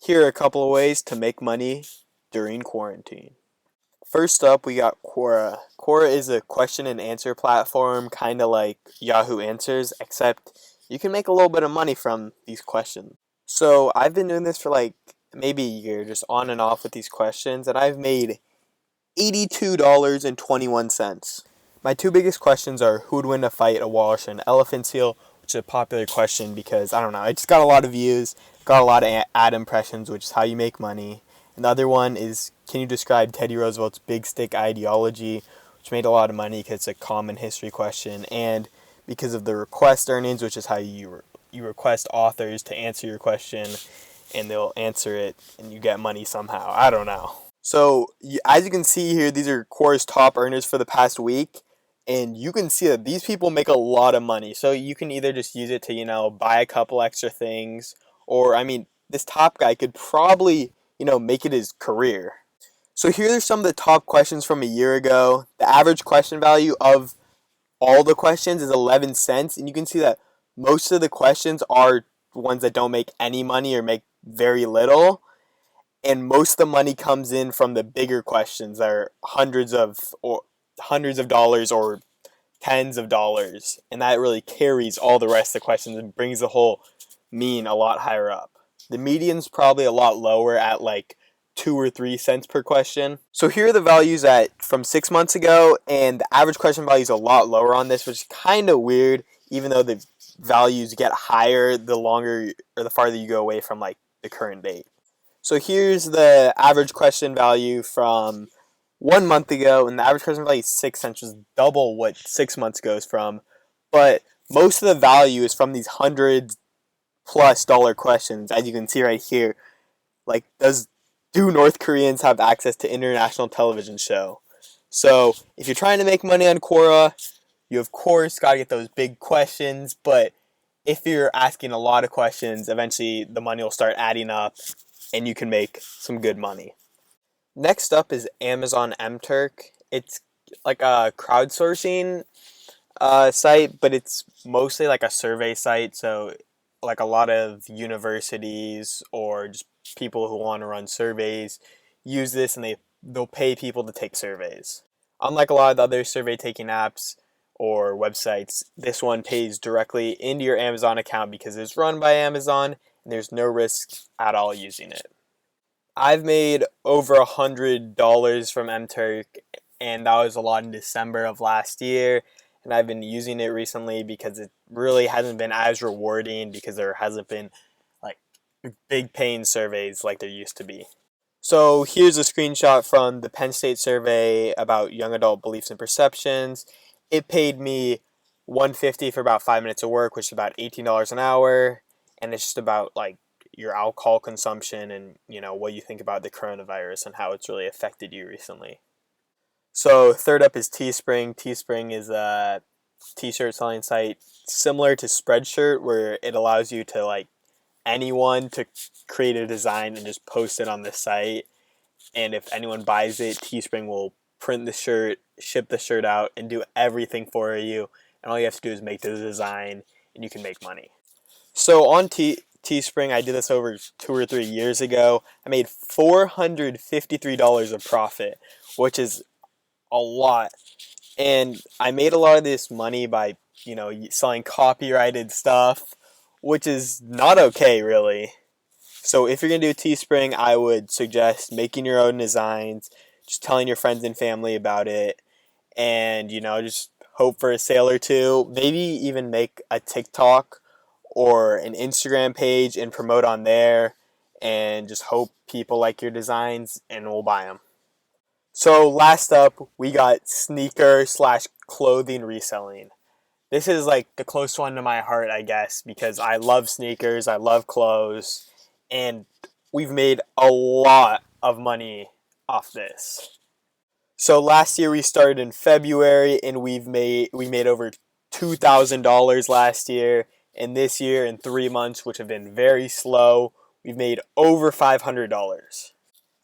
Here are a couple of ways to make money during quarantine. First up, we got Quora. Quora is a question and answer platform, kind of like Yahoo Answers, except you can make a little bit of money from these questions. So I've been doing this for like maybe a year, just on and off with these questions, and I've made $82.21. My two biggest questions are who would win a fight, a walrus or an elephant seal, which is a popular question because, I don't know, it just got a lot of views, got a lot of ad impressions, which is how you make money. And the other one is, can you describe Teddy Roosevelt's big stick ideology, which made a lot of money because it's a common history question, and because of the request earnings, which is how you request authors to answer your question, and they'll answer it, and you get money somehow. I don't know. So as you can see here, these are Quora's top earners for the past week, and you can see that these people make a lot of money. So you can either just use it to, buy a couple extra things, or, this top guy could probably, make it his career. So here are some of the top questions from a year ago. The average question value of all the questions is 11 cents, and you can see that most of the questions are ones that don't make any money or make very little, and most of the money comes in from the bigger questions that are hundreds of dollars or tens of dollars, and that really carries all the rest of the questions and brings the whole mean a lot higher up. The median's probably a lot lower at like 2 or 3 cents per question. So here are the values at from 6 months ago, and the average question value is a lot lower on this, which is kind of weird, even though the values get higher the longer or the farther you go away from like the current date. So here's the average question value from 1 month ago, and the average question value is 6 cents, which is double what 6 months ago is from. But most of the value is from these $100+ questions, as you can see right here. Like, do North Koreans have access to international television show? So if you're trying to make money on Quora, you of course got to get those big questions. But if you're asking a lot of questions, eventually the money will start adding up, and you can make some good money. Next up is Amazon MTurk. It's like a crowdsourcing site, but it's mostly like a survey site. So like a lot of universities or just people who want to run surveys use this, and they'll pay people to take surveys. Unlike a lot of the other survey taking apps or websites, this one pays directly into your Amazon account because it's run by Amazon and there's no risk at all using it. I've made over $100 from MTurk, and that was a lot in December of last year. And I've been using it recently because it really hasn't been as rewarding because there hasn't been like big paying surveys like there used to be. So here's a screenshot from the Penn State survey about young adult beliefs and perceptions. It paid me $150 for about 5 minutes of work, which is about $18 an hour, and it's just about like your alcohol consumption and what you think about the coronavirus and how it's really affected you recently. So third up is Teespring. Teespring is a t-shirt selling site similar to Spreadshirt, where it allows you to like anyone to create a design and just post it on the site, and if anyone buys it, Teespring will print the shirt, ship the shirt out, and do everything for you, and all you have to do is make the design and you can make money. So on Teespring, I did this over 2 or 3 years ago. I made $453 of profit, which is a lot. And I made a lot of this money by, selling copyrighted stuff, which is not okay, really. So if you're going to do Teespring, I would suggest making your own designs, just telling your friends and family about it, and, just hope for a sale or two. Maybe even make a TikTok or an Instagram page and promote on there, and just hope people like your designs and will buy them. So last up, we got sneaker/clothing reselling. This is like the close one to my heart, I guess, because I love sneakers, I love clothes, and we've made a lot of money off this. So last year we started in February, and we made over $2,000 last year, and this year in 3 months, which have been very slow, we've made over $500.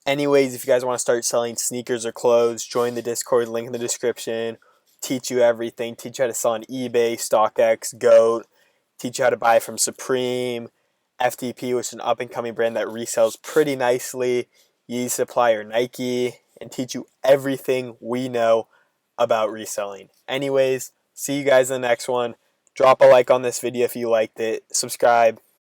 Anyways, if you guys want to start selling sneakers or clothes, join the Discord, link in the description. Teach you everything. Teach you how to sell on eBay, StockX, Goat. Teach you how to buy from Supreme. FTP, which is an up and coming brand that resells pretty nicely, Yeezy supplier Nike, and teach you everything we know about reselling. Anyways, see you guys in the next one. Drop a like on this video if you liked it. Subscribe.